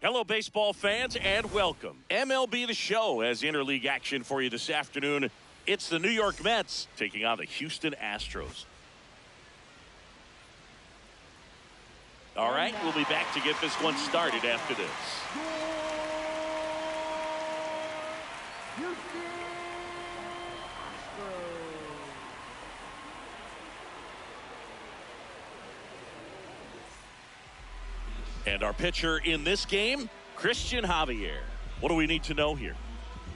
Hello, baseball fans, and welcome. MLB The Show has interleague action for you this afternoon. It's the New York Mets taking on the Houston Astros. All right, we'll be back to get this one started after this. And our pitcher in this game, Christian Javier. What do we need to know here?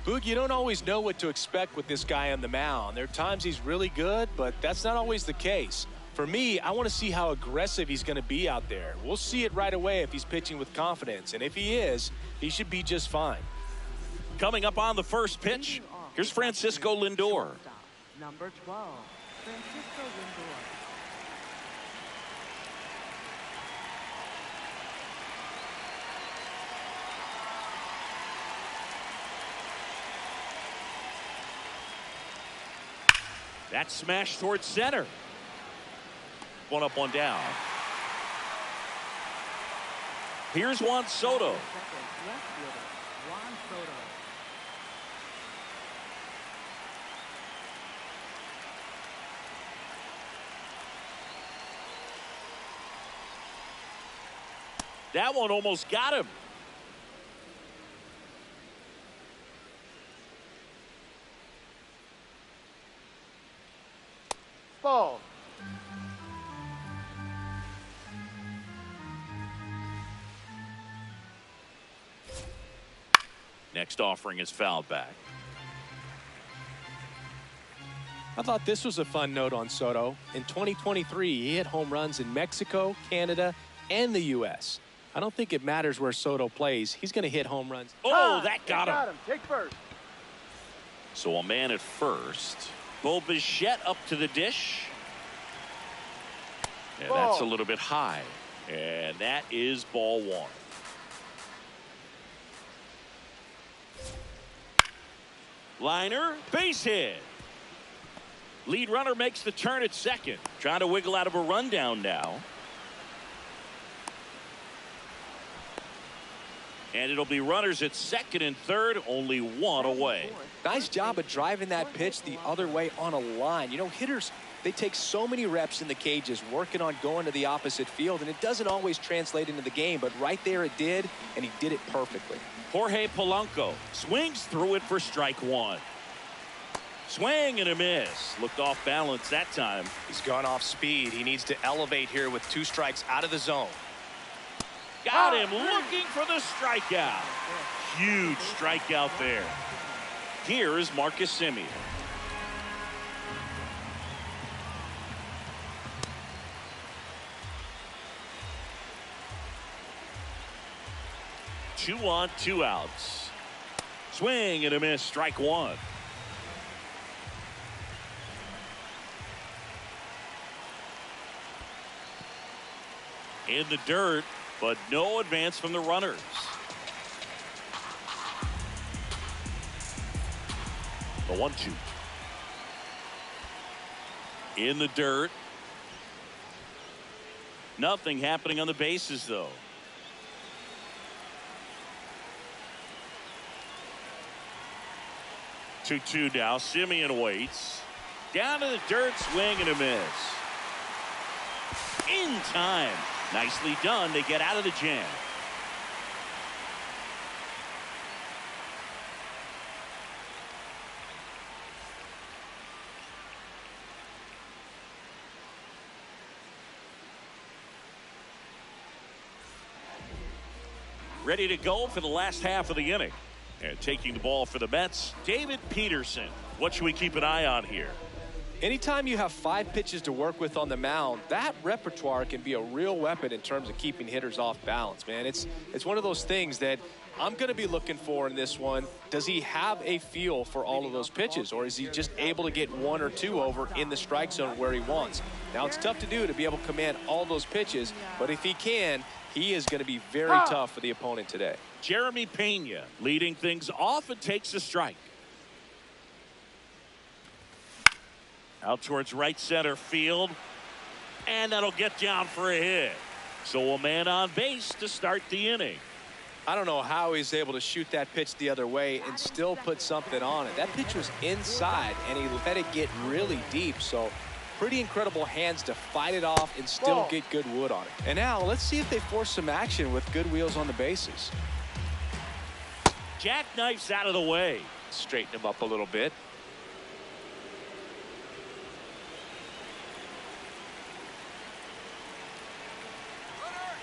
Boog, you don't always know what to expect with this guy on the mound. There are times he's really good, but that's not always the case. For me, I want to see how aggressive he's going to be out there. We'll see it right away if he's pitching with confidence. And if he is, he should be just fine. Coming up on the first pitch, here's Francisco Lindor. Number 12, Francisco Lindor. That's smashed towards center. One up, one down. Here's Juan Soto. That one almost got him. Ball. Next offering is fouled back. I thought this was a fun note on Soto. In 2023, he hit home runs in Mexico, Canada, and the U.S. I don't think it matters where Soto plays. He's going to hit home runs. Oh, that got him. Take first. So a man at first. Bo Bichette up to the dish. And that's a little bit high. And that is ball one. Liner, base hit. Lead runner makes the turn at second. Trying to wiggle out of a rundown now. And it'll be runners at second and third, only one away. Nice job of driving that pitch the other way on a line. You know, hitters, they take so many reps in the cages working on going to the opposite field, and it doesn't always translate into the game, but right there it did, and he did it perfectly. Jorge Polanco swings through it for strike one. Swing and a miss. Looked off balance that time. He's gone off speed. He needs to elevate here with 2 strikes out of the zone. Got him looking for the strikeout. Huge strikeout there. Here is Marcus Semien. Two on, 2 outs. Swing and a miss, strike one. In the dirt, but no advance from the runners. The 1-2. In the dirt. Nothing happening on the bases, though. 2-2 now. Semien waits. Down to the dirt, swing and a miss. In time. Nicely done to get out of the jam. Ready to go for the last half of the inning. And taking the ball for the Mets, David Peterson. What should we keep an eye on here? Anytime you have 5 pitches to work with on the mound, that repertoire can be a real weapon in terms of keeping hitters off balance, man. It's one of those things that I'm going to be looking for in this one. Does he have a feel for all of those pitches, or is he just able to get 1 or 2 over in the strike zone where he wants? Now, it's tough to do to be able to command all those pitches, but if he can, He is going to be very tough for the opponent today. Jeremy Pena leading things off and takes a strike. Out towards right center field. And that'll get down for a hit. So a man on base to start the inning. I don't know how he's able to shoot that pitch the other way and still put something on it. That pitch was inside, and he let it get really deep. So pretty incredible hands to fight it off and still get good wood on it. And now let's see if they force some action with good wheels on the bases. Jackknifes out of the way. Straighten him up a little bit.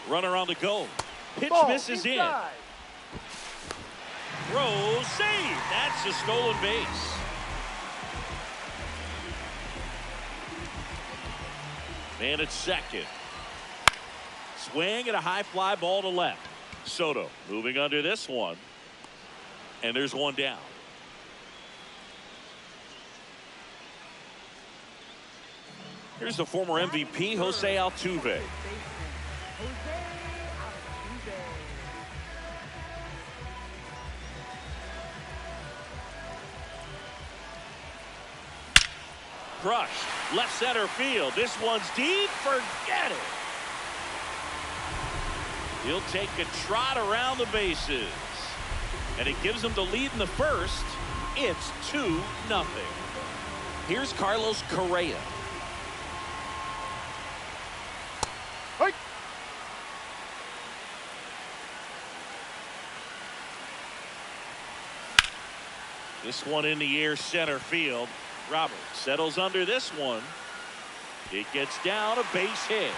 Runner on the go. Pitch misses in. Throw, save. That's a stolen base. Man at second. Swing and a high fly ball to left. Soto moving under this one. And there's one down. Here's the former MVP, Jose Altuve. Crushed. Left center field. This one's deep. Forget it. He'll take a trot around the bases. And it gives him the lead in the first. It's 2-0. Here's Carlos Correa. Hey. This one in the air center field. Robert settles under this one. It gets down, a base hit.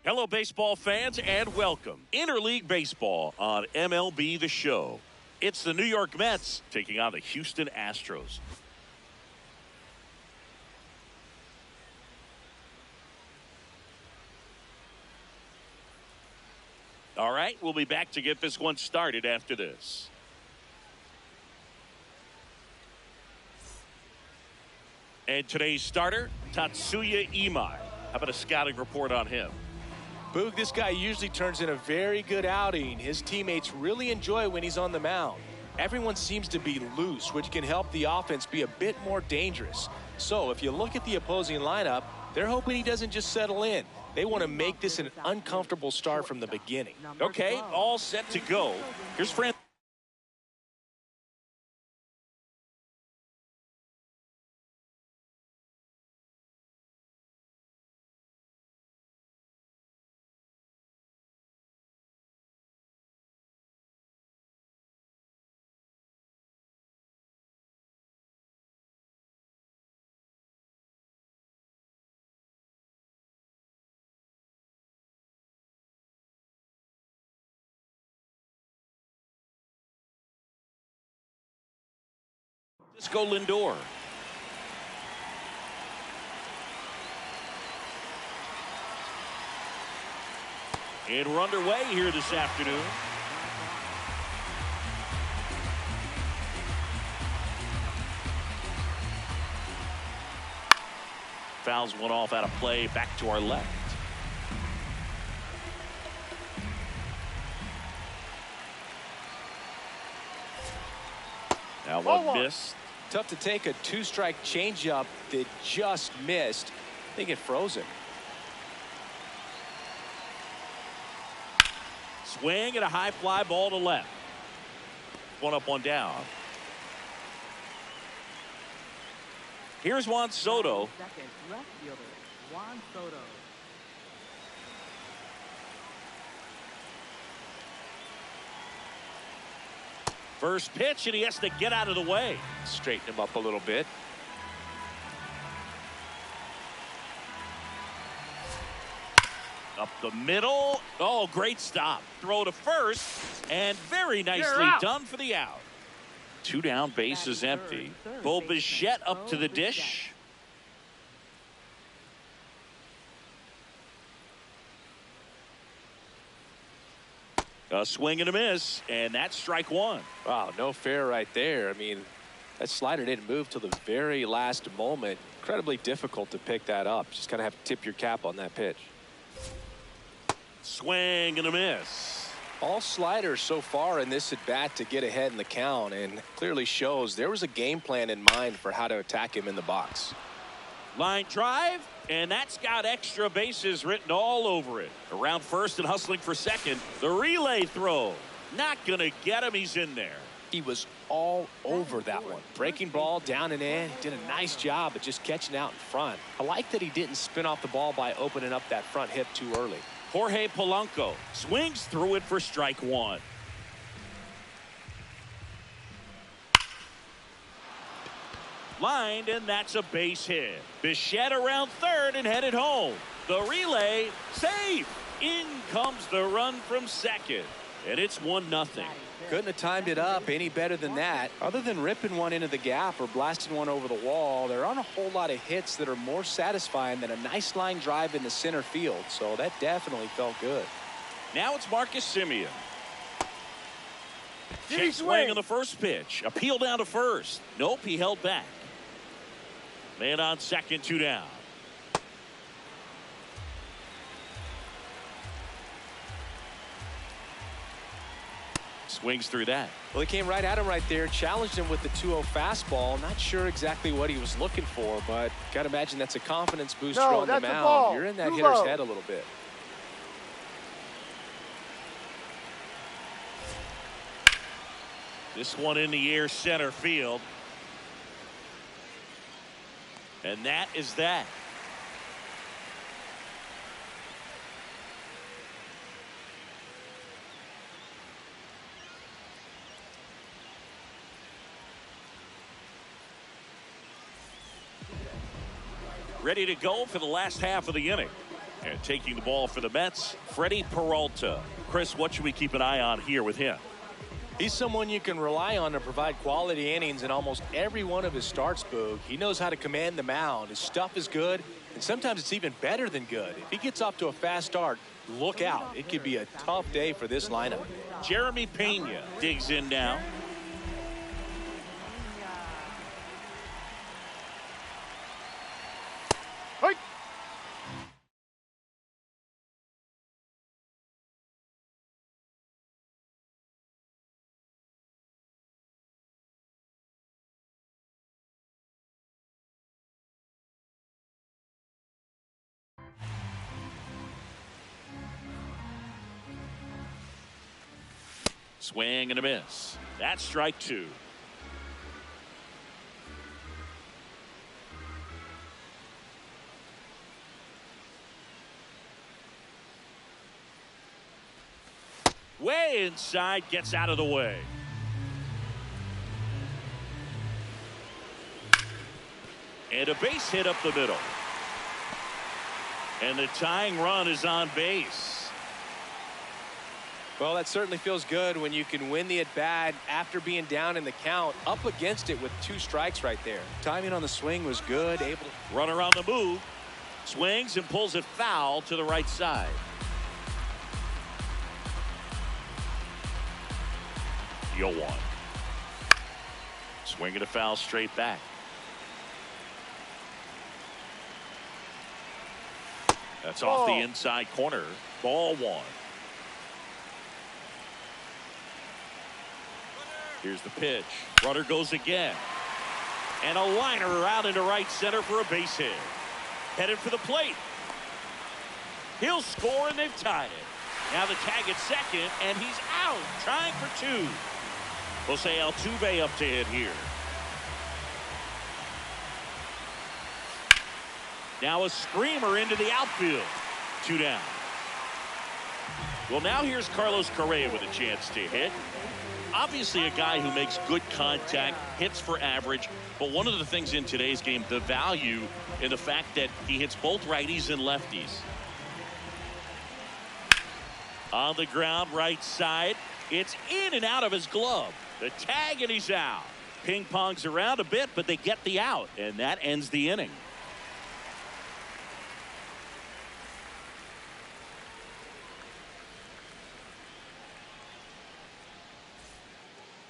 Hello, baseball fans, and welcome. Interleague Baseball on MLB The Show. It's the New York Mets taking on the Houston Astros. All right, we'll be back to get this one started after this. And today's starter, Tatsuya Imai. How about a scouting report on him? Boog, this guy usually turns in a very good outing. His teammates really enjoy when he's on the mound. Everyone seems to be loose, which can help the offense be a bit more dangerous. So if you look at the opposing lineup, they're hoping he doesn't just settle in. They want to make this an uncomfortable start from the beginning. Okay, all set to go. Here's Fran. Let's go Lindor. And we're underway here this afternoon. Fouls one off out of play, back to our left. Now one missed. Tough to take a two-strike changeup that just missed. I think it froze him. Swing and a high fly ball to left. One up, one down. Here's Juan Soto. Second, left fielder, Juan Soto. First pitch, and he has to get out of the way. Straighten him up a little bit. Up the middle. Oh, great stop. Throw to first, and very nicely done for the out. Two down, base is empty. Bo Bichette up to the dish. A swing and a miss, and that's strike one. Wow, no fair right there. I mean, that slider didn't move till the very last moment. Incredibly difficult to pick that up. Just kind of have to tip your cap on that pitch. Swing and a miss. All sliders so far in this at bat to get ahead in the count, and clearly shows there was a game plan in mind for how to attack him in the box. Line drive, and that's got extra bases written all over it. Around first and hustling for second. The relay throw. Not going to get him. He's in there. He was all over that one. Breaking ball down and in. Did a nice job of just catching out in front. I like that he didn't spin off the ball by opening up that front hip too early. Jorge Polanco swings through it for strike one. Lined, and that's a base hit. Bichette around third and headed home. The relay, safe. In comes the run from second, and it's 1-0. Couldn't have timed it up any better than that. Other than ripping one into the gap or blasting one over the wall, there aren't a whole lot of hits that are more satisfying than a nice line drive in the center field. So that definitely felt good. Now it's Marcus Semien. Check swing on the first pitch. Appeal down to first. Nope, he held back. Man on second, two down. Swings through that. Well, he came right at him right there, challenged him with the 2-0 fastball. Not sure exactly what he was looking for, but got to imagine that's a confidence booster on the mound. You're in that hitter's head a little bit. This one in the air, center field. And that is that. Ready to go for the last half of the inning. And taking the ball for the Mets, Freddie Peralta. Chris, what should we keep an eye on here with him? He's someone you can rely on to provide quality innings in almost every one of his starts, Boog. He knows how to command the mound. His stuff is good, and sometimes it's even better than good. If he gets off to a fast start, look out. It could be a tough day for this lineup. Jeremy Pena digs in now. Swing and a miss. That's strike two. Way inside, gets out of the way. And a base hit up the middle. And the tying run is on base. Well, that certainly feels good when you can win the at-bat after being down in the count, up against it with 2 strikes right there. Timing on the swing was good. Able to Runner on the move. Swings and pulls it foul to the right side. 0-1. Swinging a foul straight back. That's off the inside corner. Ball 1. Here's the pitch. Runner goes again. And a liner out into right center for a base hit. Headed for the plate. He'll score, and they've tied it. Now the tag at second, and he's out, trying for 2. Jose Altuve up to hit here. Now a screamer into the outfield. 2 down. Well, now here's Carlos Correa with a chance to hit. Obviously a guy who makes good contact, hits for average, but one of the things in today's game, the value in the fact that he hits both righties and lefties. On the ground, right side. It's in and out of his glove. The tag, and he's out. Ping pongs around a bit, but they get the out, and that ends the inning.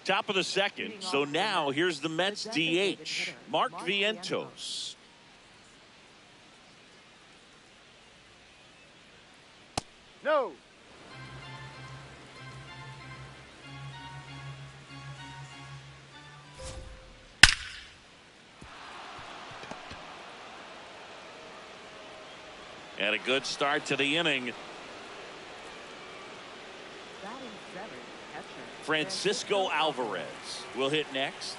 Top of the second. So now here's the Mets DH, Mark Vientos. No. And a good start to the inning. Francisco Alvarez will hit next.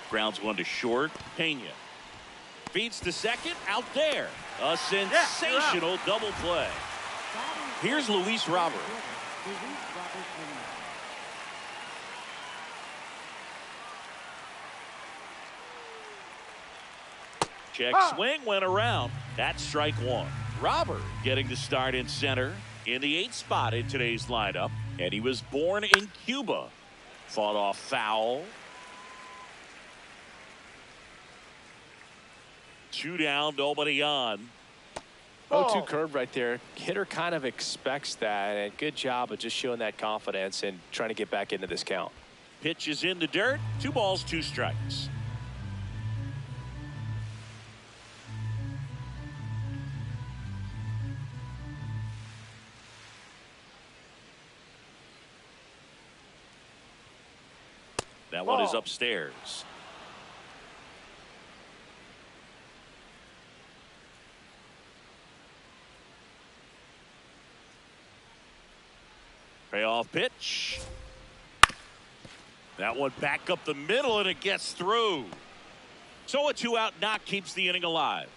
Grounds 1 to short. Pena feeds to second, out there. A sensational double play. Here's Luis Robert. Check swing, went around. That's strike 1. Robert getting the start in center in the 8th spot in today's lineup, and he was born in Cuba. Fought off foul. 2 down, nobody on. 0-2 curve right there. Hitter kind of expects that, and good job of just showing that confidence and trying to get back into this count. Pitch is in the dirt. 2 balls, 2 strikes. That one is upstairs. Payoff pitch. That one back up the middle, and it gets through. So a 2-out knock keeps the inning alive.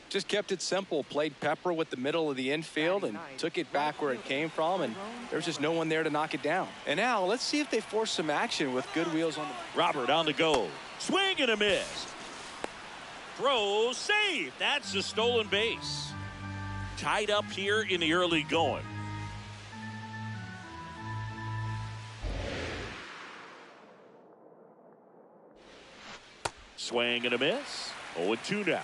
Just kept it simple. Played pepper with the middle of the infield and took it back where it came from, and there's just no one there to knock it down. And now let's see if they force some action with good wheels on the. Robert on the go. Swing and a miss. Throw, save. That's a stolen base. Tied up here in the early going. Swing and a miss. 0-2 now.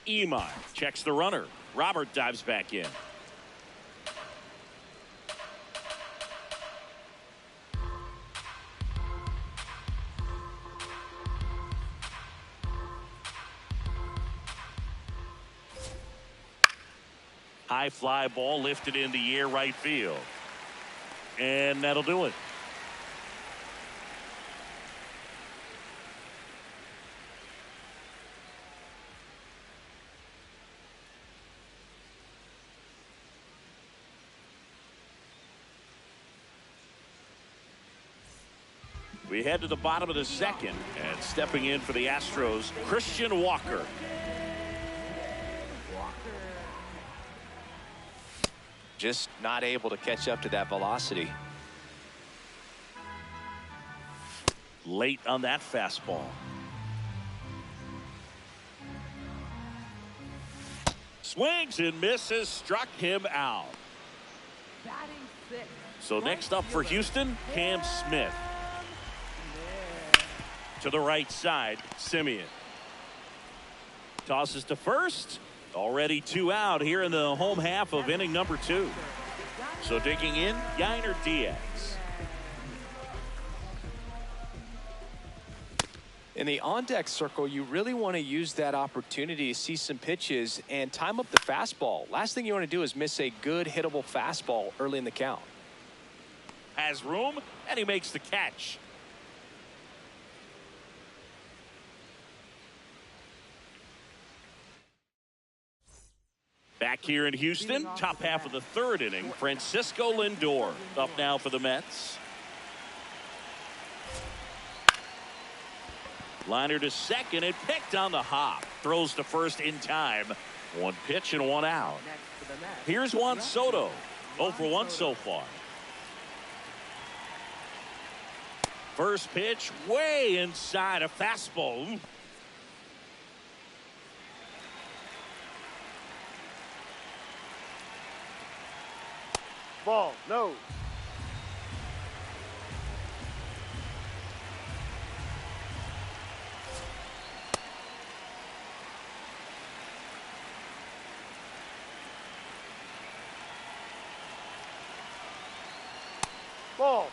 Emine checks the runner. Robert dives back in. High fly ball lifted in the air, right field. And that'll do it. We head to the bottom of the second, and stepping in for the Astros, Christian Walker. Just not able to catch up to that velocity. Late on that fastball. Swings and misses, struck him out. Batting six. So next up for Houston, Cam Smith. To the right side, Simeon. Tosses to first. Already 2 out here in the home half of inning number 2. So digging in, Yainer Diaz. In the on-deck circle, you really want to use that opportunity to see some pitches and time up the fastball. Last thing you want to do is miss a good hittable fastball early in the count. Has room, and he makes the catch. Back here in Houston, top half of the 3rd inning, Francisco Lindor up now for the Mets. Liner to second and picked on the hop. Throws to first in time. 1 pitch and 1 out. Here's Juan Soto. 0 for 1 so far. First pitch way inside a fastball. Ball, no. Ball.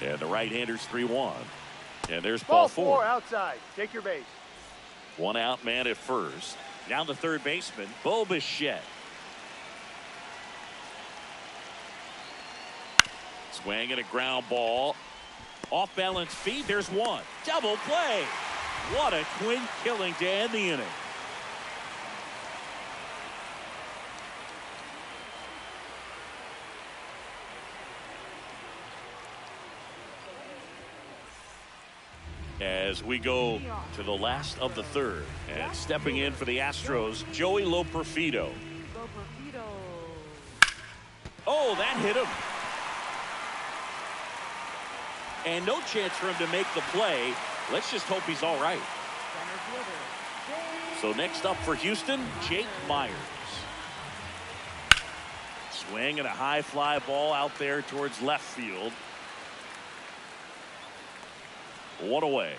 And the right-hander's 3-1. And there's ball 4. Outside. Take your base. 1 out, man at first. Down the third baseman, Bo Bichette. Swing and a ground ball. Off balance feet. There's 1. Double play. What a twin killing to end the inning. As we go to the last of the 3rd, and stepping in for the Astros, Joey Loperfido. Oh, that hit him. And no chance for him to make the play. Let's just hope he's all right. So next up for Houston, Jake Myers. Swing and a high fly ball out there towards left field. 1 away.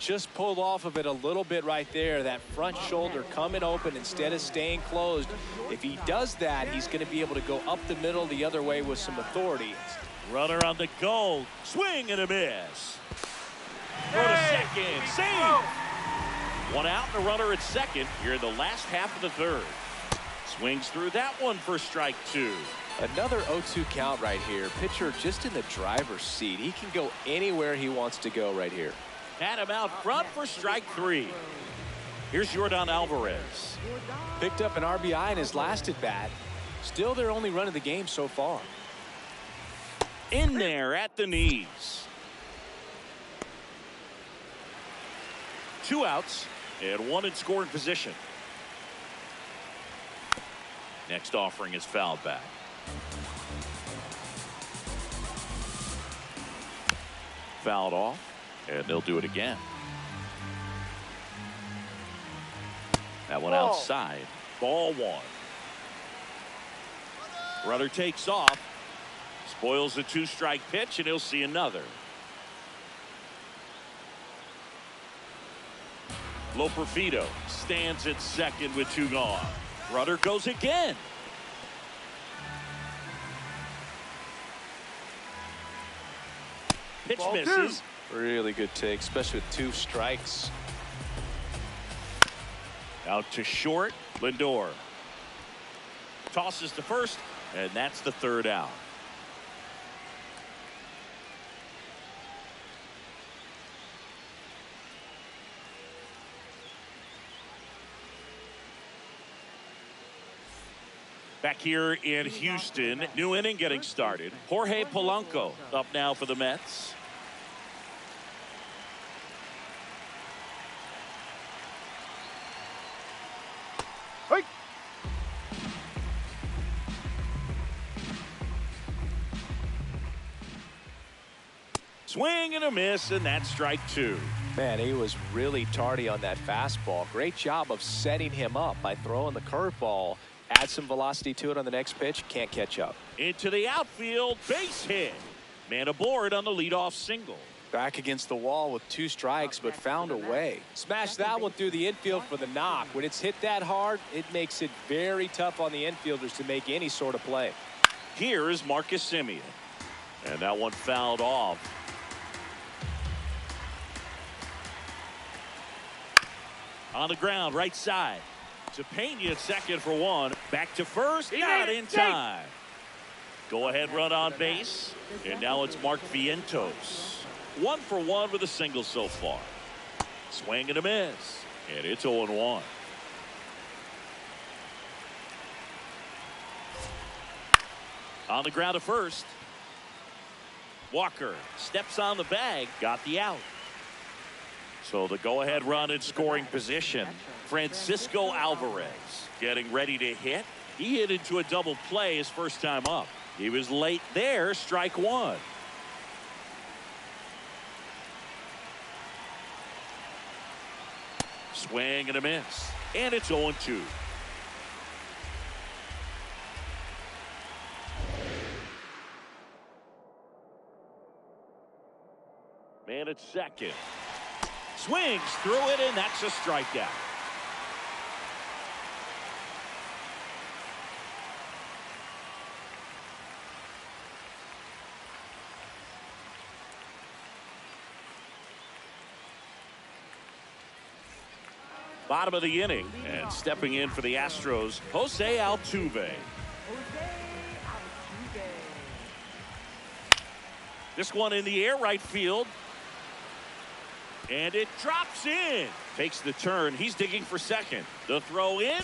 Just pulled off of it a little bit right there. That front shoulder coming open instead of staying closed. If he does that, he's going to be able to go up the middle the other way with some authority. Runner on the goal. Swing and a miss. Throw to second. Save. 1 out and a runner at second here in the last half of the 3rd. Swings through that one for strike 2. Another 0-2 count right here. Pitcher just in the driver's seat. He can go anywhere he wants to go right here. Had him out front for strike 3. Here's Yordan Alvarez. Picked up an RBI in his last at bat. Still their only run of the game so far. In there at the knees. 2 outs and 1 in scoring position. Next offering is fouled back. Fouled off, and they'll do it again. That one outside. Ball 1. Runner takes off. Spoils the 2-strike pitch, and he'll see another. Loperfido stands at second with 2 gone. Runner goes again. Pitch Ball misses. 2. Really good take, especially with 2 strikes. Out to short. Lindor tosses to first, and that's the 3rd out. Back here in Houston, new inning getting started. Jorge Polanco up now for the Mets. Hey. Swing and a miss, and that's strike two. Man, he was really tardy on that fastball. Great job of setting him up by throwing the curveball. Add some velocity to it on the next pitch. Can't catch up. Into the outfield, base hit. Man aboard on the leadoff single. Back against the wall with 2 strikes, but found a way. Smashed that one through the infield for the knock. When it's hit that hard, it makes it very tough on the infielders to make any sort of play. Here is Marcus Semien. And that one fouled off. On the ground, right side. To Pena at second for one. Back to first. Not in time. Go ahead run on base. And now it's Mark Vientos. 1 for 1 with a single so far. Swing and a miss. And it's 0-1. On the ground to first. Walker steps on the bag. Got the out. So the go-ahead run in scoring position. Francisco Alvarez getting ready to hit. He hit into a double play his first time up. He was late there. Strike one. Swing and a miss. And it's 0-2. Man at second. Swings through it, and that's a strikeout. Bottom of the inning, and stepping in for the Astros, Jose Altuve. This one in the air, right field. And it drops in. Takes the turn. He's digging for second. The throw in.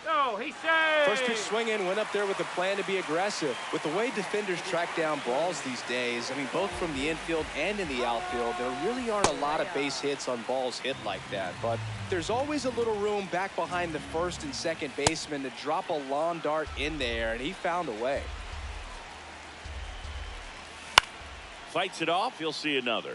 No, he saved. First pitch swinging, went up there with a plan to be aggressive. With the way defenders track down balls these days, I mean, both from the infield and in the outfield, there really aren't a lot of base hits on balls hit like that. But there's always a little room back behind the first and second baseman to drop a lawn dart in there, and he found a way. Fights it off. He'll see another.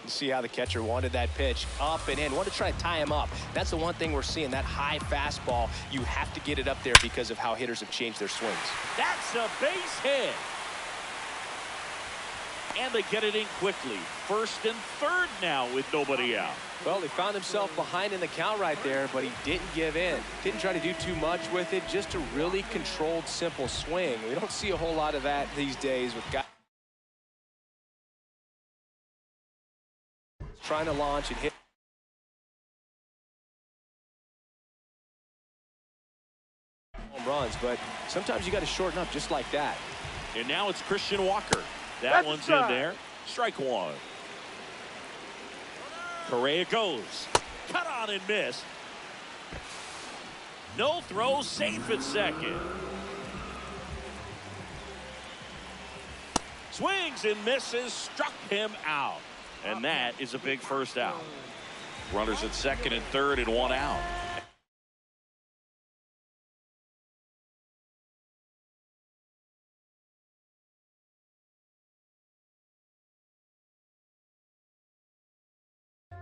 You see how the catcher wanted that pitch up and in. Wanted to try to tie him up. That's the one thing we're seeing, that high fastball. You have to get it up there because of how hitters have changed their swings. That's a base hit. And they get it in quickly. First and third now with nobody out. Well, he found himself behind in the count right there, but he didn't give in. Didn't try to do too much with it. Just a really controlled, simple swing. We don't see a whole lot of that these days with guys trying to launch and hit home runs, but sometimes you got to shorten up just like that. And now it's Christian Walker. That That's one's in there. Strike one. Correa goes. Cut on and miss. No throw, safe at second. Swings and misses, struck him out. And that is a big first out. Runners at second and third and one out.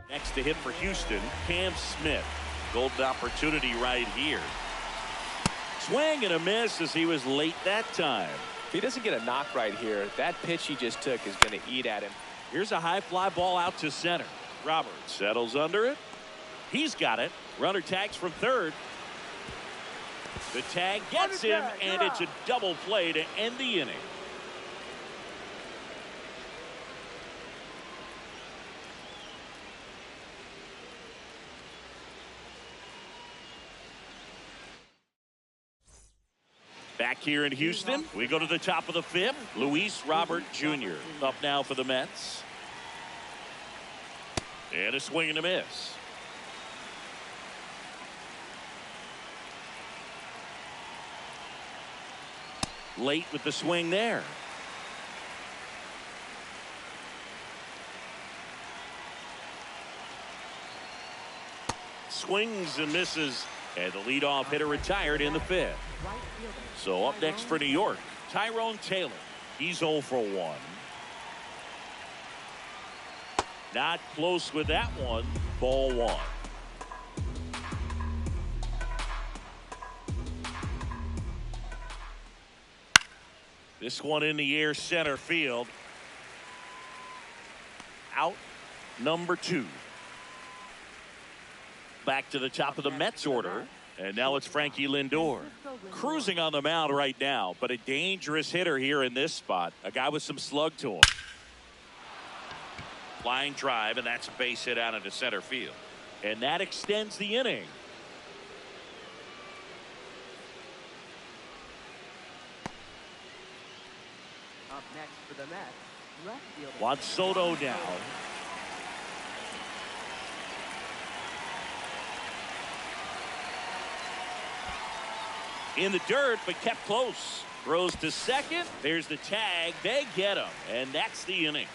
Next to hit for Houston, Cam Smith. Golden opportunity right here. Swing and a miss as he was late that time. If he doesn't get a knock right here, that pitch he just took is going to eat at him. Here's a high fly ball out to center. Roberts settles under it. He's got it. Runner tags from third. The tag gets him, and it's a double play to end the inning. Back here in Houston, we go to the top of the fifth. Luis Robert Jr. up now for the Mets. And a swing and a miss. Late with the swing there. Swings and misses. And the leadoff hitter retired in the fifth. So up next for New York, Tyrone Taylor. He's 0 for 1. Not close with that one. Ball 1. This one in the air, center field. Out number 2. Back to the top of the Mets order. And now it's Frankie Lindor. Cruising on the mound right now, but a dangerous hitter here in this spot. A guy with some slug to him. Line drive, and that's a base hit out into center field. And that extends the inning. Up next for the Mets, left fielder Juan Soto down. In the dirt, but kept close. Throws to second. There's the tag. They get him, and that's the inning.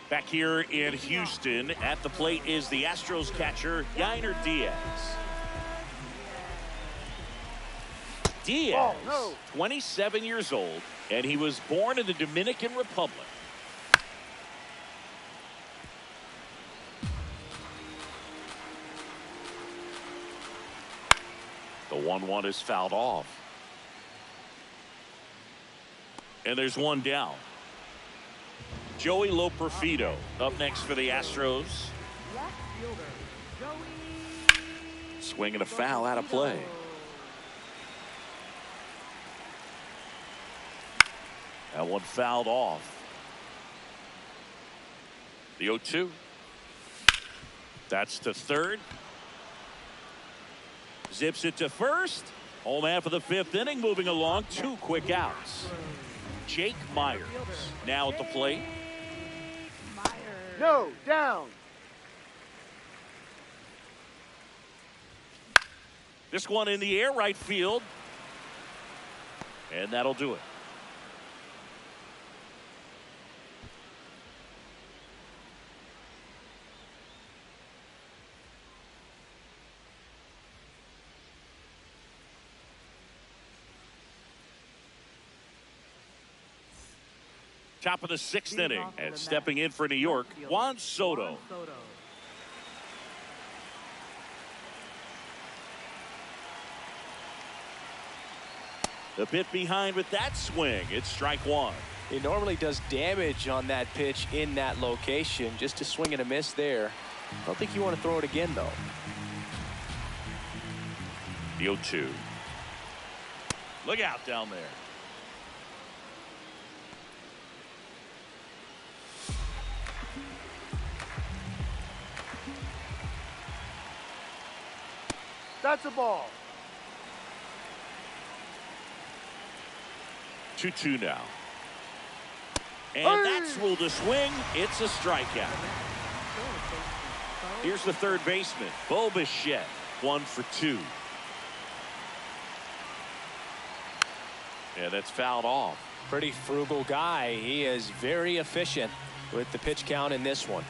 Back here in Houston, at the plate is the Astros catcher, Yainer Diaz. Diaz, 27 years old, and he was born in the Dominican Republic. The 1-1 is fouled off. And there's one down. Joey Loperfido up next for the Astros. left fielder Joey. Swinging a foul out of play. That one fouled off. The 0-2. That's to third. Zips it to first. Home half of the 5th inning, moving along. 2 quick outs. Jake Myers now at the plate. No, down. This one in the air, right field. And that'll do it. Top of the 6th inning, and stepping in for New York, Juan Soto. The bit behind with that swing. It's strike 1. He normally does damage on that pitch in that location. Just a swing and a miss there. I don't think you want to throw it again, though. The 0-2. Look out down there. That's a ball. 2-2 now. And that's ruled a swing. It's a strikeout. Here's the third baseman, Bo Bichette, 1 for 2. Yeah, that's fouled off. Pretty frugal guy. He is very efficient with the pitch count in this one.